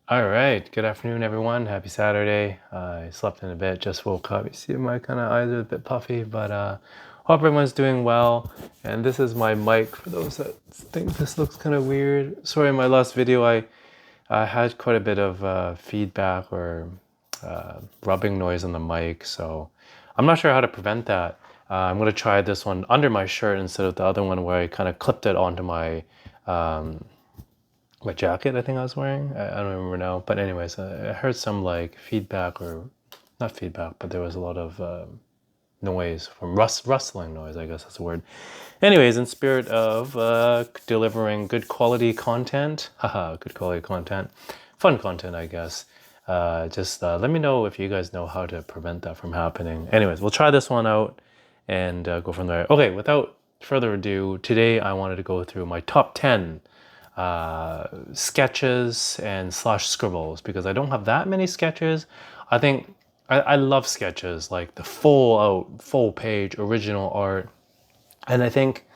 All right, good afternoon, everyone. Happy Saturday. I slept in a bit, just woke up. You see my kind of eyes are a bit puffy, but hope everyone's doing well. And this is my mic for those that think this looks kind of weird. Sorry, in my last video, I had quite a bit of feedback or rubbing noise on the mic, so I'm not sure how to prevent that. I'm going to try this one under my shirt instead of the other one where I kind of clipped it onto my jacket I think I was wearing. I don't remember now. But anyways, I heard some like feedback or not feedback, but there was a lot of noise from rustling noise, I guess that's the word. Anyways, in spirit of delivering good quality content, haha, good quality content, fun content, I guess. Just let me know if you guys know how to prevent that from happening. Anyways, we'll try this one out and go from there. Okay, without further ado, today I wanted to go through my top 10 sketches and slash scribbles because I don't have that many sketches. I think I love sketches, like the full page original art. And I think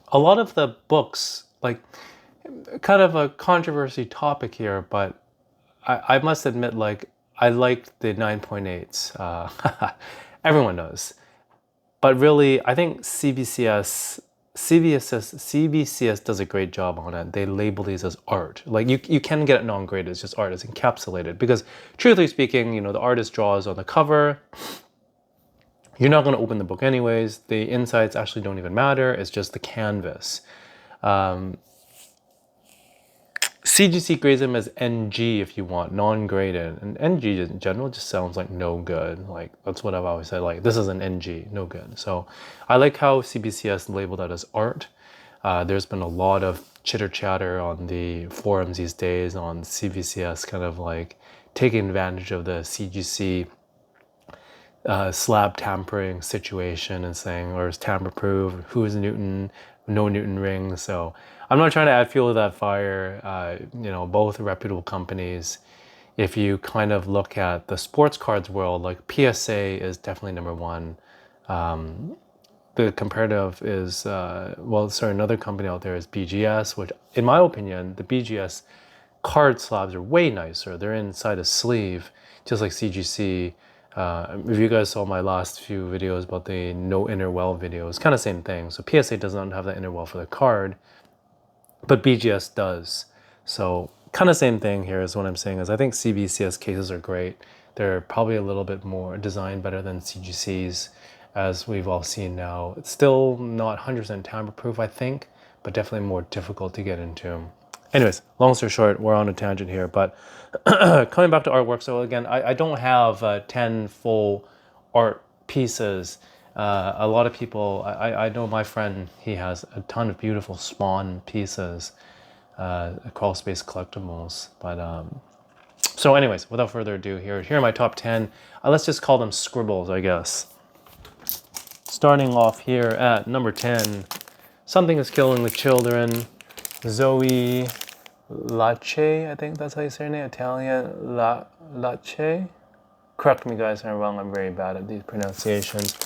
a lot of the books, like kind of a controversy topic here, but I must admit, like I like the 9.8s. Everyone knows. But really, I think CBCS does a great job on it. They label these as art. Like you can get it non-graded, it's just art, it's encapsulated. Because truthfully speaking, you know, the artist draws on the cover. You're not going to open the book anyways. The insides actually don't even matter. It's just the canvas. CGC grades them as NG if you want, non-graded. And NG in general just sounds like no good. Like that's what I've always said, like this is an NG, no good. So I like how CBCS labeled that as art. There's been a lot of chitter chatter on the forums these days on CBCS kind of like taking advantage of the CGC slab tampering situation and saying, or is tamper proof, who is Newton, no Newton rings. So I'm not trying to add fuel to that fire. You know, both reputable companies. If you kind of look at the sports cards world, like PSA is definitely number one. The comparative is, another company out there is BGS, which in my opinion, the BGS card slabs are way nicer. They're inside a sleeve, just like CGC. If you guys saw my last few videos about the no inner well videos, kind of same thing. So PSA does not have that inner well for the card, but BGS does. So kind of same thing here is what I'm saying is I think CBCS cases are great. They're probably a little bit more designed better than CGC's, as we've all seen now. It's still not 100% tamper proof, I think, but definitely more difficult to get into. Anyways, long story short, we're on a tangent here, but coming back to artwork. So again, I don't have 10 full art pieces. A lot of people, I know my friend, he has a ton of beautiful Spawn pieces, crawl space collectibles. But so anyways, without further ado, here are my top 10. Let's just call them scribbles, I guess. Starting off here at number 10, Something is Killing the Children. Zoe Lache, I think that's how you say her name, Italian, Lache. Correct me guys if I'm wrong, I'm very bad at these pronunciations.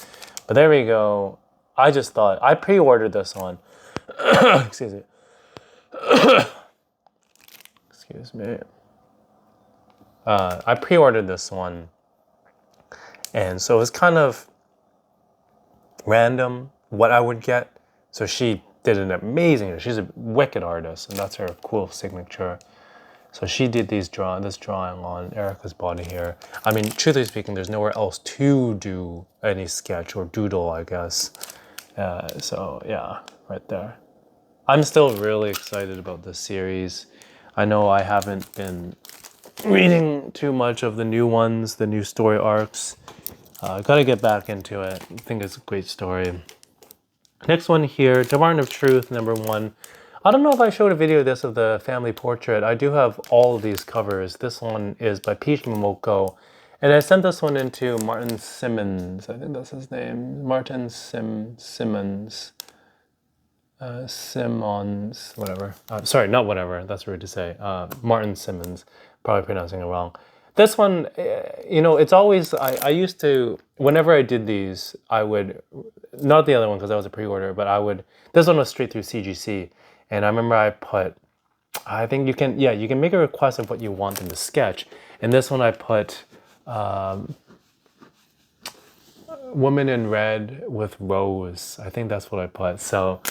But there we go. I just thought, I pre-ordered this one. Excuse me. Excuse me. I pre-ordered this one. And so it's kind of random what I would get. So she did an amazing, she's a wicked artist, and that's her cool signature. So she did this drawing on Erica's body here. I mean, truthfully speaking, there's nowhere else to do any sketch or doodle, I guess. So yeah, right there. I'm still really excited about this series. I know I haven't been reading too much of the new ones, the new story arcs. Gotta get back into it. I think it's a great story. Next one here, Department of Truth, number 1. I don't know if I showed a video of this of the family portrait. I do have all of these covers. This one is by Peach Momoko. And I sent this one into Martin Simmons. I think that's his name. Martin Simmons. Simmons, whatever. Sorry, not whatever. That's rude to say. Martin Simmons. Probably pronouncing it wrong. This one, you know, it's always, I used to, whenever I did these, I would, not the other one because that was a pre-order, but this one was straight through CGC. And I remember I put I think you can, yeah, you can make a request of what you want them to sketch. And this one I put woman in red with rose. I think that's what I put. So,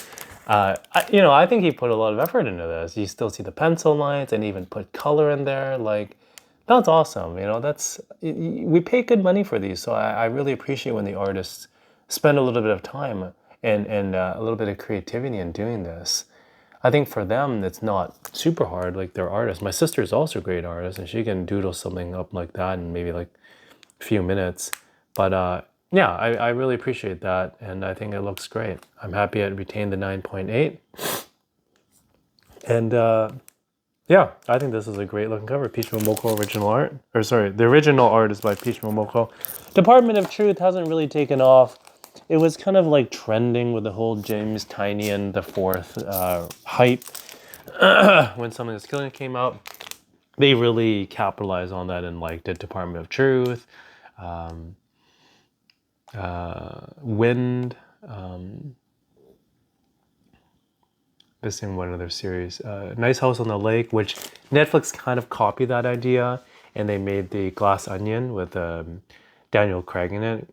I think he put a lot of effort into this. You still see the pencil lines and even put color in there. Like, that's awesome. We pay good money for these. So I really appreciate when the artists spend a little bit of time and a little bit of creativity in doing this. I think for them, it's not super hard. Like, they're artists. My sister is also a great artist, and she can doodle something up like that in maybe like a few minutes. But yeah, I really appreciate that, and I think it looks great. I'm happy it retained the 9.8. And yeah, I think this is a great looking cover. Peach Momoko original art. Or sorry, the original art is by Peach Momoko. Department of Truth hasn't really taken off. It was kind of like trending with the whole James Tynion the Fourth hype when Something Is Killing It came out. They really capitalized on that and like did Department of Truth, Wind, this in one other series, Nice House on the Lake, which Netflix kind of copied that idea, and they made the Glass Onion with Daniel Craig in it.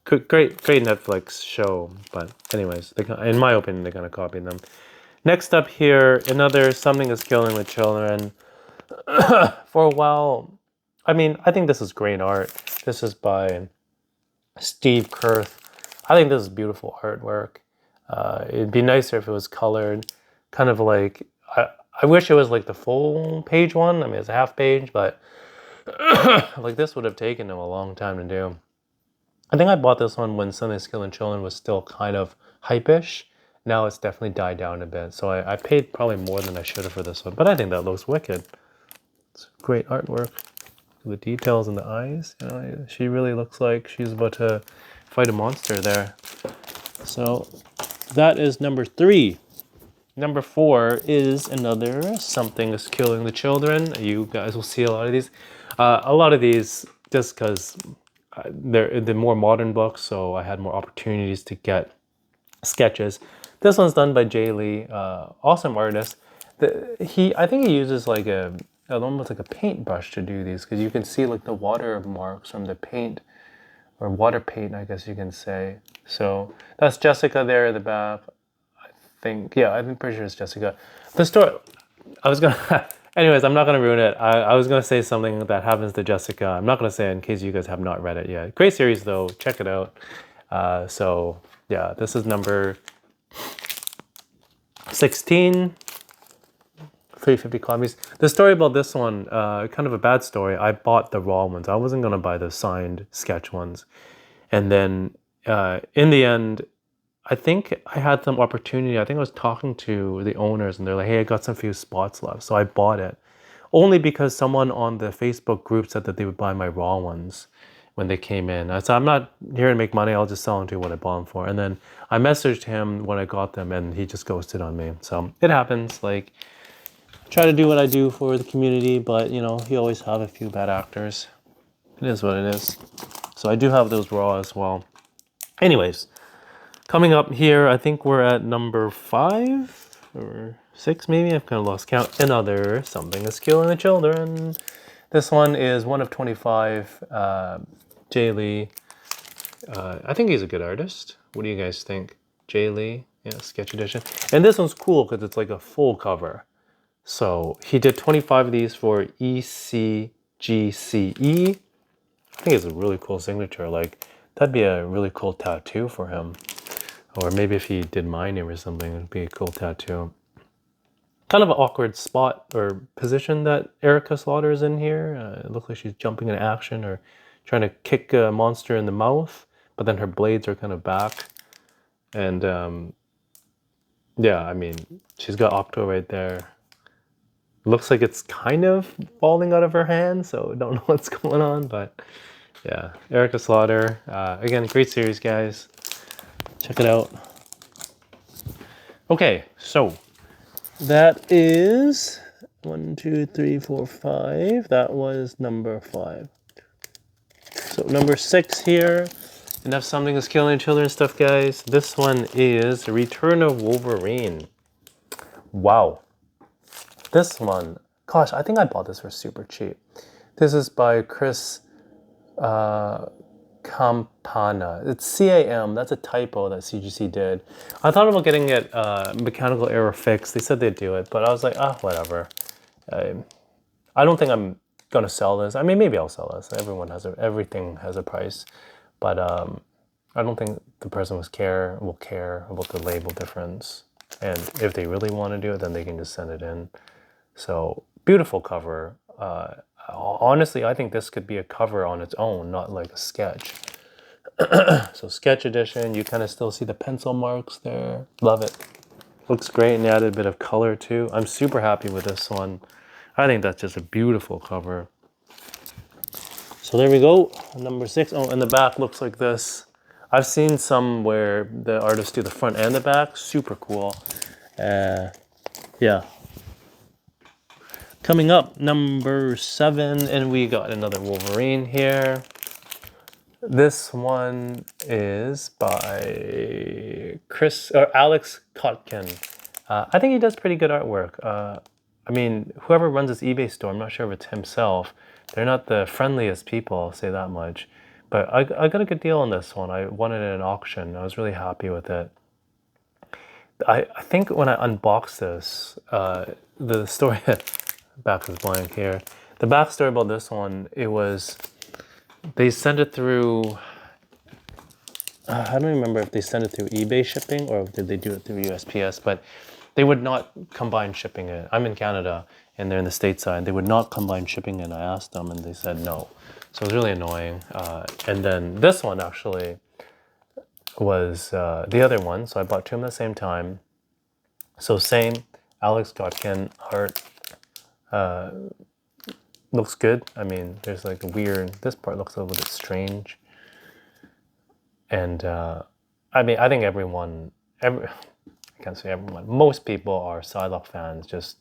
Great Netflix show, but anyways, in my opinion, they kind of copied them. Next up here, another Something Is Killing the Children. For a while, I mean, I think this is great art. This is by Steve Kurth. I think this is beautiful artwork. It'd be nicer if it was colored, kind of like, I wish it was like the full page one. I mean, it's a half page, but like this would have taken them a long time to do. I think I bought this one when Something's Killing Children was still kind of hype-ish. Now it's definitely died down a bit. So I paid probably more than I should have for this one, but I think that looks wicked. It's great artwork. The details in the eyes, she really looks like she's about to fight a monster there. So that is number 3. Number 4 is another Something Is Killing the Children. You guys will see a lot of these. Just because they're the more modern books, so I had more opportunities to get sketches. This one's done by Jay Lee, awesome artist. I think he uses like almost like a paintbrush to do these, because you can see like the water marks from the paint, or water paint, I guess you can say. So that's Jessica there at the back. I'm pretty sure it's Jessica. The story, anyways, I'm not gonna ruin it. I was gonna say something that happens to Jessica. I'm not gonna say it in case you guys have not read it yet. Great series though, check it out. So yeah, this is number 16. 350 copies. The story about this one, kind of a bad story. I bought the raw ones. I wasn't gonna buy the signed sketch ones. And then in the end, I think I had some opportunity. I think I was talking to the owners and they're like, hey, I got some few spots left. So I bought it. Only because someone on the Facebook group said that they would buy my raw ones when they came in. I said, I'm not here to make money. I'll just sell them to you what I bought them for. And then I messaged him when I got them and he just ghosted on me. So it happens. Like, try to do what I do for the community, but you always have a few bad actors. It is what it is. So I do have those raw as well. Anyways, coming up here, I think we're at number 5 or 6 maybe. I've kind of lost count. Another Something Is Killing the Children. This one is one of 25. Jay Lee. I think he's a good artist. What do you guys think? Jay Lee, yeah, sketch edition. And this one's cool because it's like a full cover. So he did 25 of these for ECGCE. I think it's a really cool signature. Like, that'd be a really cool tattoo for him. Or maybe if he did my name or something, it'd be a cool tattoo. Kind of an awkward spot or position that Erica Slaughter is in here. It looks like she's jumping into action or trying to kick a monster in the mouth, but then her blades are kind of back. And yeah, I mean, she's got Octo right there. Looks like it's kind of falling out of her hand, so don't know what's going on, but yeah, Erica Slaughter. Again, great series, guys. Check it out. Okay, so that is 1, 2, 3, 4, 5. That was number 5. So number 6 here. Enough Something Is Killing Children stuff, guys. This one is Return of Wolverine. Wow. This one, gosh, I think I bought this for super cheap. This is by Chris Campana. It's CAM. That's a typo that CGC did. I thought about getting it mechanical error fixed. They said they'd do it, but I was like, whatever. I don't think I'm gonna sell this. I mean, maybe I'll sell this. Everything has a price, but I don't think the person will care about the label difference. And if they really want to do it, then they can just send it in. So beautiful cover. Honestly, I think this could be a cover on its own, not like a sketch. So sketch edition, you kind of still see the pencil marks there. Love it. Looks great, and added a bit of color too. I'm super happy with this one. I think that's just a beautiful cover. So there we go, number 6. Oh, and the back looks like this. I've seen some where the artists do the front and the back. Super cool. Yeah. Coming up, number 7, and we got another Wolverine here. This one is by Alex Kotkin. I think he does pretty good artwork. I mean, whoever runs this eBay store, I'm not sure if it's himself. They're not the friendliest people, I'll say that much. But I got a good deal on this one. I won it at an auction. I was really happy with it. I think when I unboxed this, the story, back is blank here. The backstory about this one, it was, they sent it through, I don't remember if they sent it through eBay shipping or did they do it through USPS, but they would not combine shipping it. I'm in Canada and they're in the stateside. They would not combine shipping it. I asked them and they said no. So it was really annoying. And then this one actually was the other one. So I bought 2 of them at the same time. So same, Alex Kotkin art. Looks good. I mean, there's like a weird, this part looks a little bit strange. And I mean, I think I can't say everyone, most people are Psylocke fans. Just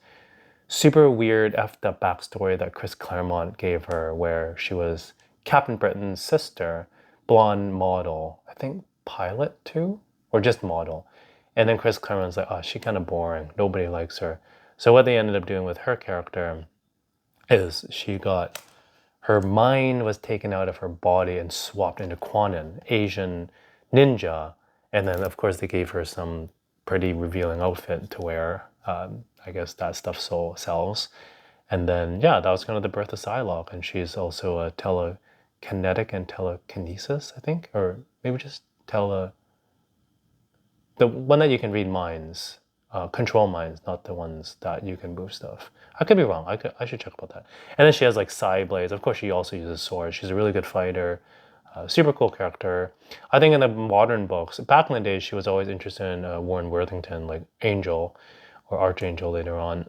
super weird effed up backstory that Chris Claremont gave her, where she was Captain Britain's sister, blonde model, I think pilot too, or just model. And then Chris Claremont's like, oh, she's kind of boring. Nobody likes her. So what they ended up doing with her character is her mind was taken out of her body and swapped into Quanon, Asian ninja. And then of course they gave her some pretty revealing outfit to wear. I guess that stuff sells. And then, yeah, that was kind of the birth of Psylocke. And she's also a telekinetic and telekinesis, I think. Or maybe just the one that you can read minds. Control minds, not the ones that you can move stuff. I could be wrong. I should check about that. And then she has like side blades. Of course, she also uses swords. She's a really good fighter. Super cool character. I think in the modern books, back in the day, she was always interested in Warren Worthington, like Angel or Archangel later on.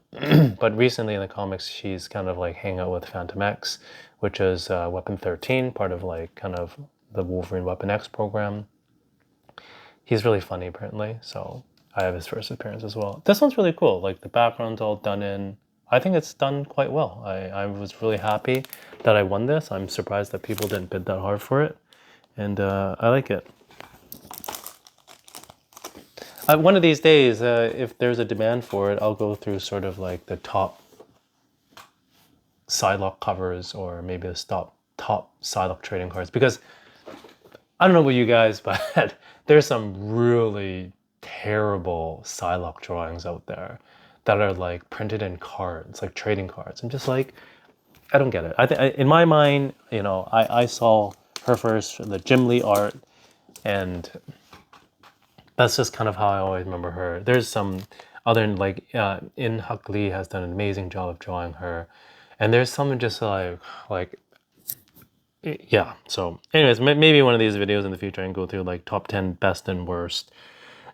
But recently in the comics, she's kind of like hanging out with Phantom X, which is Weapon 13, part of like kind of the Wolverine Weapon X program. He's really funny apparently, so I have his first appearance as well. This one's really cool. Like the background's all done in. I think it's done quite well. I was really happy that I won this. I'm surprised that people didn't bid that hard for it. And I like it. One of these days, if there's a demand for it, I'll go through sort of like the top Psylocke covers or maybe the top Psylocke trading cards. Because I don't know about you guys, but there's some really terrible Psylocke drawings out there that are like printed in cards, like trading cards. I'm just like, I don't get it. I think in my mind, you know, I saw her first, the Jim Lee art, and that's just kind of how I always remember her. There's some other, like, In Hak Lee has done an amazing job of drawing her, and there's something just like, yeah. So, anyways, maybe one of these videos in the future I can go through like top 10 best and worst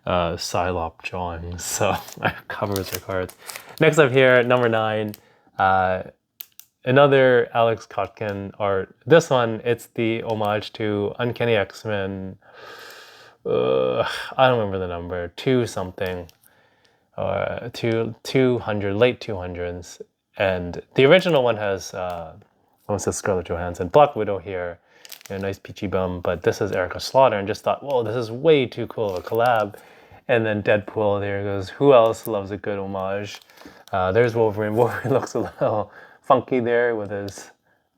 Psylocke drawings, so covers or cards. Next up here, number 9, another Alex Kotkin art. This one, it's the homage to Uncanny X-Men. I don't remember the number, 2 something, 200, late 200s, and the original one has almost says Scarlett Johansson, Black Widow here, you know, nice peachy bum, but this is Erica Slaughter, and just thought, whoa, this is way too cool of a collab. And then Deadpool there goes, who else loves a good homage? There's Wolverine. Wolverine looks a little funky there with his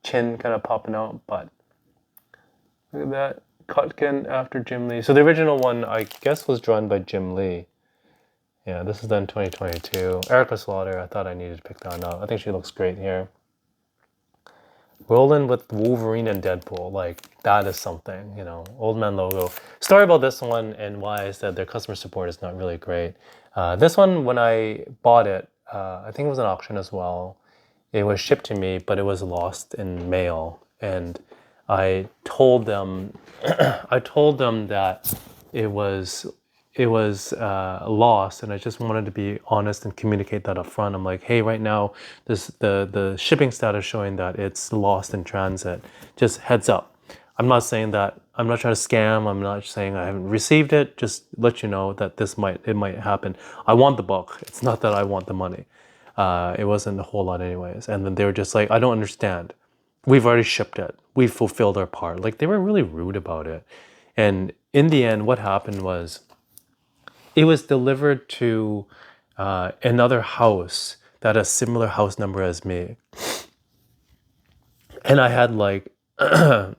chin kind of popping out, but look at that. Kotkin after Jim Lee. So the original one, I guess, was drawn by Jim Lee. Yeah, this is done 2022. Erica Slaughter, I thought I needed to pick that one up. I think she looks great here. Rolling with Wolverine and Deadpool, like that is something, you know. Old Man logo. Story about this one and why I said their customer support is not really great. This one, when I bought it, I think it was an auction as well. It was shipped to me, but it was lost in mail, and I told them, I told them that it was lost, and I just wanted to be honest and communicate that up front. I'm like, hey, right now, the shipping status showing that it's lost in transit. Just heads up. I'm not saying that. I'm not trying to scam. I'm not saying I haven't received it. Just let you know that it might happen. I want the book. It's not that I want the money. It wasn't a whole lot anyways. And then they were just like, I don't understand. We've already shipped it. We've fulfilled our part. Like, they were really rude about it. And in the end, what happened was it was delivered to another house that has similar house number as me. And I had like I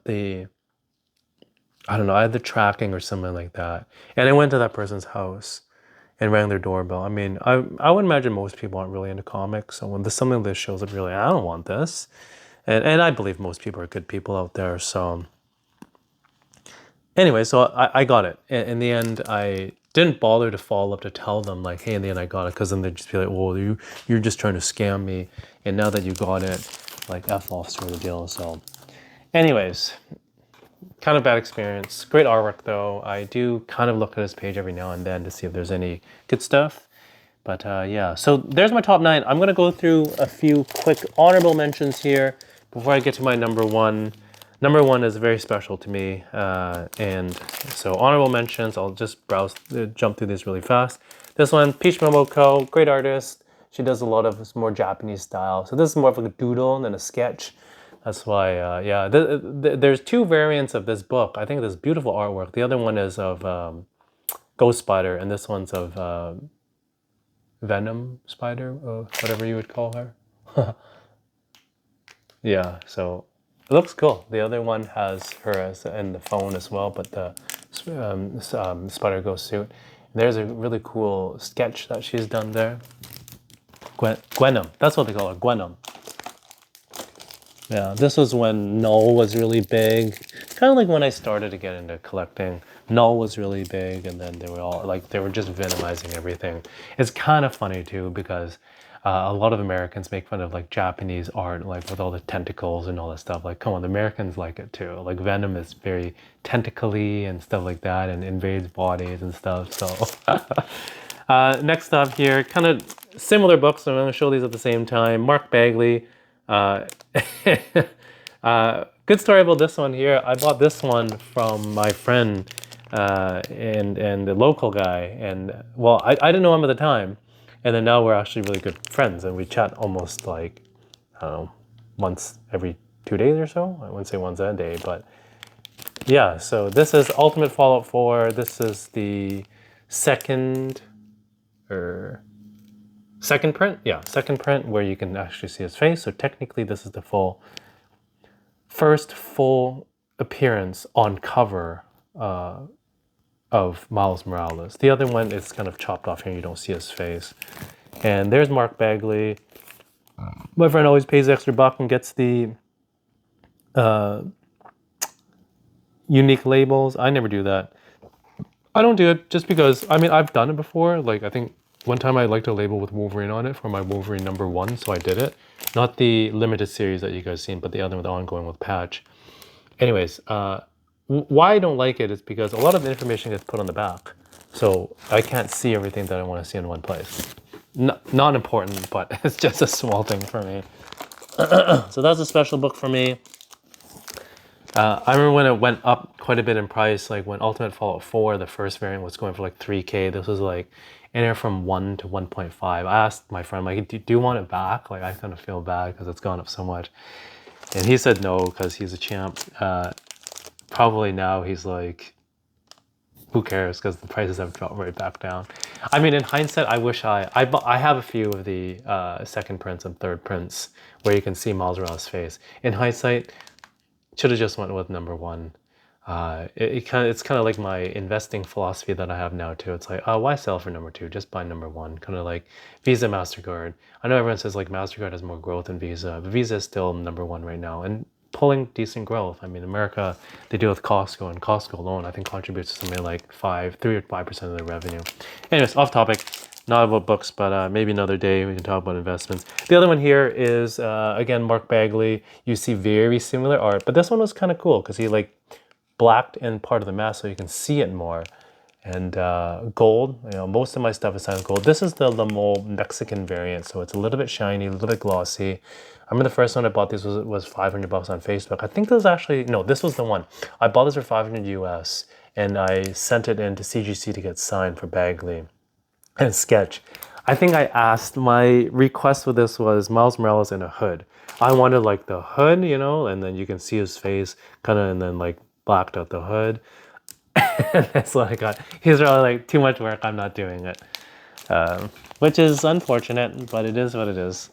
had the tracking or something like that. And I went to that person's house and rang their doorbell. I mean, I would imagine most people aren't really into comics. So when there's something that shows up, really, I don't want this. And I believe most people are good people out there. So anyway, so I got it. In the end, I didn't bother to follow up to tell them like, hey, in the end I got it, because then they'd just be like, well, you're just trying to scam me. And now that you got it, like F off sort of deal. So anyways, kind of bad experience. Great artwork though. I do kind of look at this page every now and then to see if there's any good stuff. But yeah, so there's my top 9. I'm going to go through a few quick honorable mentions here before I get to my number 1. Number 1 is very special to me. And so honorable mentions, I'll just jump through this really fast. This one, Peach Momoko, great artist. She does a lot of this more Japanese style. So this is more of like a doodle than a sketch. That's why, yeah, there's 2 variants of this book. I think there's beautiful artwork. The other one is of Ghost Spider, and this one's of Venom Spider, or whatever you would call her. Yeah, so it looks cool. The other one has her as in the phone as well, but the Spider Ghost suit. There's a really cool sketch that she's done there. Gwenom, that's what they call her, Gwenom. Yeah, this was when Null was really big. Kind of like when I started to get into collecting. Null was really big, and then they were just venomizing everything. It's kind of funny too, because a lot of Americans make fun of like Japanese art, like with all the tentacles and all that stuff. Like, come on, the Americans like it too. Like Venom is very tentacly and stuff like that, and invades bodies and stuff. So next up here, kind of similar books. So I'm going to show these at the same time. Mark Bagley. Good story about this one here. I bought this one from my friend and the local guy, and well, I didn't know him at the time, and then now we're actually really good friends, and we chat almost like, I don't know, once every 2 days or so. I wouldn't say once a day, but yeah. So this is Ultimate Fallout 4. This is the second print, yeah, second print where you can actually see his face. So technically this is the first full appearance on cover of Miles Morales. The other one is kind of chopped off here, you don't see his face. And there's Mark Bagley. My friend always pays extra buck and gets the unique labels. I never do that. I don't do it just because, I mean, I've done it before. Like, I think one time I liked a label with Wolverine on it for my Wolverine #1, so I did it. Not the limited series that you guys seen, but the other one, the ongoing with Patch. Anyways, why I don't like it is because a lot of the information gets put on the back. So I can't see everything that I want to see in one place. Not important, but it's just a small thing for me. So that's a special book for me. I remember when it went up quite a bit in price, like when Ultimate Fallout 4, the first variant was going for like $3K. This was like anywhere from 1 to 1.5. I asked my friend, like, do you want it back? Like, I kind of feel bad because it's gone up so much. And he said no, because he's a champ. Probably now he's like, who cares? Because the prices have dropped right back down. I mean, in hindsight, I wish I have a few of the second prints and third prints where you can see Miles Morales' face. In hindsight, should have just went with number one. It's kind of like my investing philosophy that I have now too. It's like, why sell for number two? Just buy number one. Kind of like Visa, MasterCard. I know everyone says like MasterCard has more growth than Visa, but Visa is still number one right now and pulling decent growth. I mean, America, they deal with Costco, and Costco alone, I think, contributes to something like 3 or 5% of their revenue. Anyways, off topic. Not about books, but maybe another day we can talk about investments. The other one here is, again, Mark Bagley. You see very similar art, but this one was kind of cool because he like blacked in part of the mask so you can see it more. And gold, most of my stuff is signed gold. This is the Lamol Mexican variant, so it's a little bit shiny, a little bit glossy. I remember the first one I bought this was $500 on Facebook. I think this was actually, no, this was the one. I bought this for 500 US and I sent it in to CGC to get signed for Bagley and Sketch. I think I asked, my request for this was Miles Morales in a hood. I wanted like the hood, and then you can see his face kind of, and then like blacked out the hood. And that's what I got. He's really like, too much work, I'm not doing it. Which is unfortunate, but it is what it is.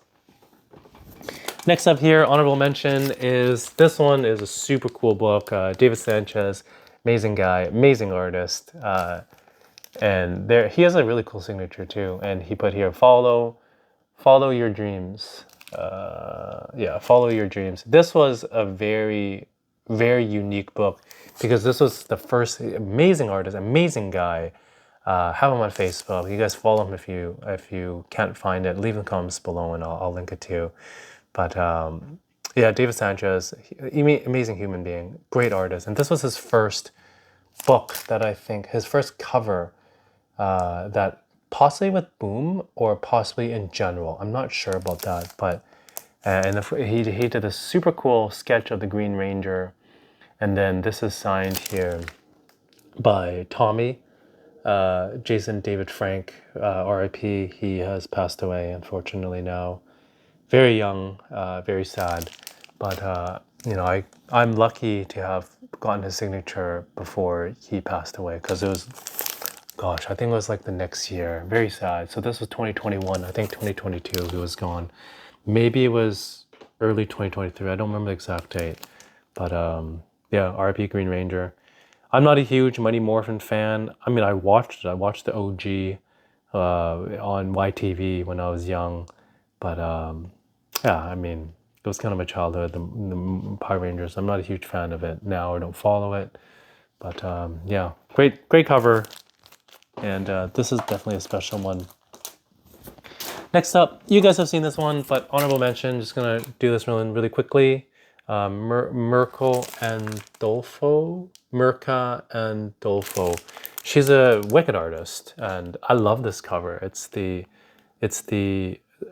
Next up here, honorable mention is, this one is a super cool book. David Sanchez, amazing guy, amazing artist. And he has a really cool signature too. And he put here, follow your dreams. Follow your dreams. This was a very, very unique book because this was the first amazing artist, amazing guy. Have him on Facebook. You guys follow him if you can't find it. Leave in the comments below and I'll link it to you. But David Sanchez, amazing human being, great artist. And this was his first book that I think, his first cover that possibly with Boom or possibly in general. I'm not sure about that, but he did a super cool sketch of the Green Ranger. And then this is signed here by Tommy, Jason David Frank, RIP. He has passed away, unfortunately, now. Very young, very sad. But, I'm lucky to have gotten his signature before he passed away because it was, gosh, I think it was like the next year. Very sad. So this was 2021. I think 2022 he was gone. Maybe it was early 2023. I don't remember the exact date. But RIP Green Ranger. I'm not a huge Mighty Morphin fan. I mean, I watched it. I watched the OG on YTV when I was young. But I mean, it was kind of my childhood, the Power Rangers. I'm not a huge fan of it now. I don't follow it. But great cover. And this is definitely a special one. Next up, you guys have seen this one, but honorable mention, just going to do this really quickly. Mirka and Dolfo. She's a wicked artist, and I love this cover. It's the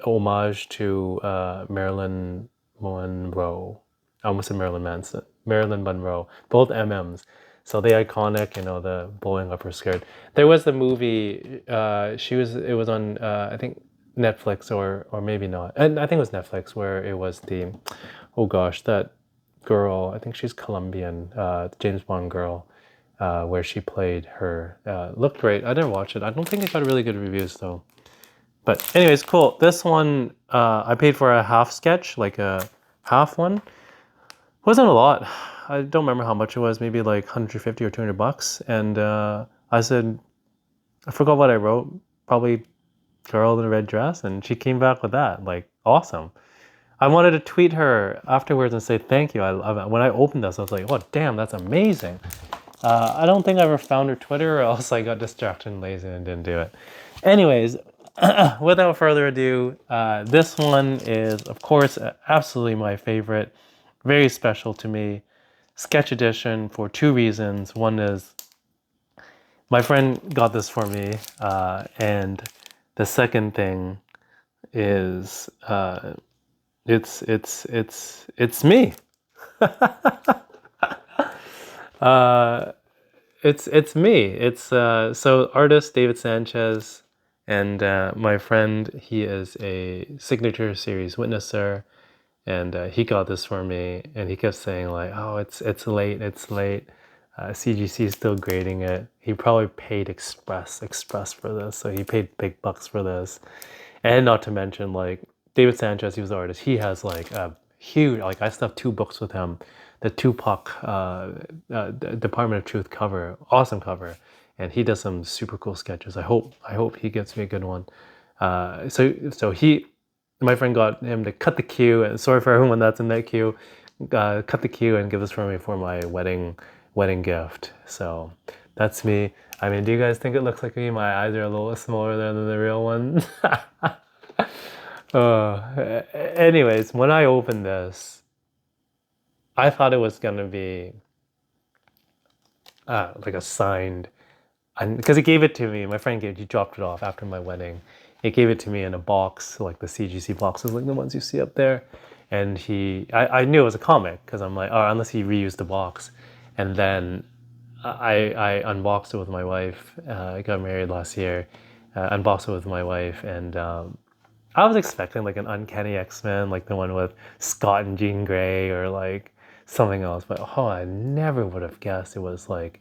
homage to Marilyn Monroe. I almost said Marilyn Manson. Marilyn Monroe. Both MMs. So the iconic, the blowing up her skirt. There was the movie. It was on I think Netflix or maybe not. And I think it was Netflix where it was that girl. I think she's Colombian. James Bond girl. Where she played her. Looked great. I didn't watch it. I don't think it got really good reviews though. But anyways, cool. This one, I paid for a half sketch, like a half one. Wasn't a lot. I don't remember how much it was, maybe like 150 or $200. And I said, I forgot what I wrote, probably girl in a red dress. And she came back with that, like, awesome. I wanted to tweet her afterwards and say thank you. When I opened this, I was like, oh, damn, that's amazing. I don't think I ever found her Twitter, or else I got distracted and lazy and didn't do it. Anyways, without further ado, this one is, of course, absolutely my favorite. Very special to me. Sketch edition for two reasons. One is my friend got this for me, and the second thing is it's me. It's me. It's so artist David Sanchez, and my friend, he is a signature series witnesser, and he got this for me, and he kept saying like, oh, it's late, CGC is still grading it. He probably paid express for this, so he paid big bucks for this. And not to mention, like, David Sanchez, he was the artist. He has like a huge, like, I still have 2 books with him. The Tupac Department of Truth cover, awesome cover, and he does some super cool sketches. I hope he gets me a good one. My friend got him to cut the queue. And sorry for everyone that's in that queue. Cut the queue and give this for me for my wedding gift. So that's me. I mean, do you guys think it looks like me? My eyes are a little smaller than the real one. Anyways, when I opened this, I thought it was gonna be like a signed, because he gave it to me. My friend he dropped it off after my wedding. He gave it to me in a box, like the CGC boxes, like the ones you see up there. And I knew it was a comic because I'm like, oh, unless he reused the box. And then I unboxed it with my wife. I got married last year. Unboxed it with my wife, and I was expecting like an Uncanny X-Men, like the one with Scott and Jean Grey, or like something else. But oh, I never would have guessed it was like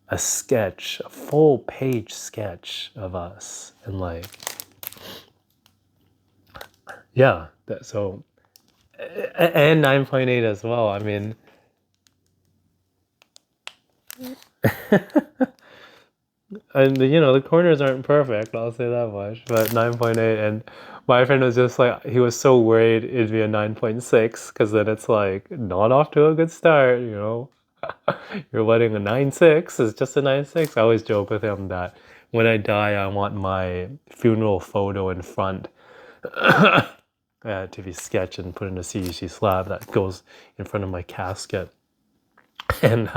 a sketch, a full page sketch of us, and like, yeah. So and 9.8 as well. I mean. And the corners aren't perfect, I'll say that much, but 9.8. And my friend was just like, he was so worried it'd be a 9.6, because then it's like not off to a good start. You're letting a 9.6 is just a 9.6. I always joke with him that when I die, I want my funeral photo in front to be sketched and put in a CGC slab that goes in front of my casket. And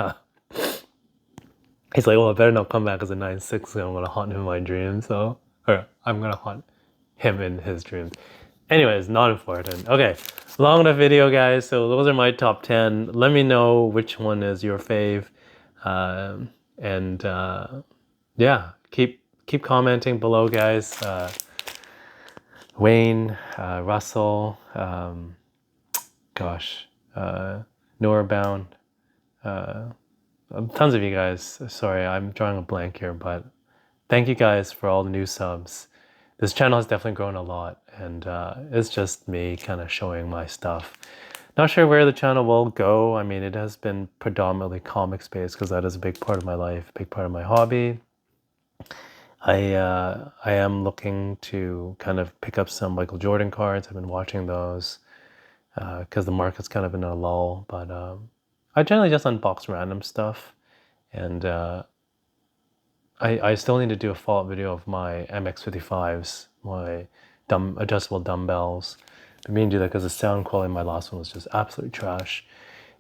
he's like, well, I better not come back as a 9.6. I'm going to haunt him in my dreams. Or I'm going to haunt him in his dreams. Anyways, not important. Okay, long enough video, guys. So those are my top 10. Let me know which one is your fave. Yeah, keep commenting below, guys. Wayne, Russell, Norbound, tons of you guys. Sorry, I'm drawing a blank here, but thank you guys for all the new subs. This channel has definitely grown a lot, and it's just me kind of showing my stuff. Not sure where the channel will go. I mean, it has been predominantly comics based because that is a big part of my life, a big part of my hobby. I am looking to kind of pick up some Michael Jordan cards. I've been watching those because the market's kind of in a lull, but I generally just unbox random stuff, and I still need to do a follow-up video of my MX55s, my adjustable dumbbells. I mean to do that because the sound quality of my last one was just absolutely trash.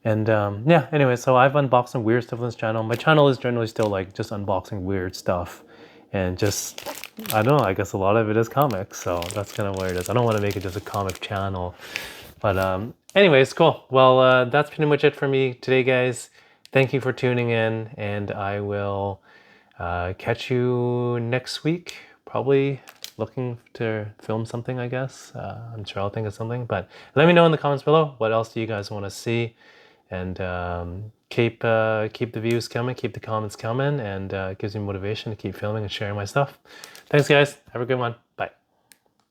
And yeah, anyway, so I've unboxed some weird stuff on this channel. My channel is generally still like just unboxing weird stuff, and just, I don't know, I guess a lot of it is comics, so that's kind of what it is. I don't want to make it just a comic channel. But anyways, cool. Well, that's pretty much it for me today, guys. Thank you for tuning in, and I will catch you next week. Probably looking to film something, I guess. I'm sure I'll think of something, but let me know in the comments below what else do you guys want to see, and keep the views coming, keep the comments coming, and it gives me motivation to keep filming and sharing my stuff. Thanks, guys. Have a good one. Bye.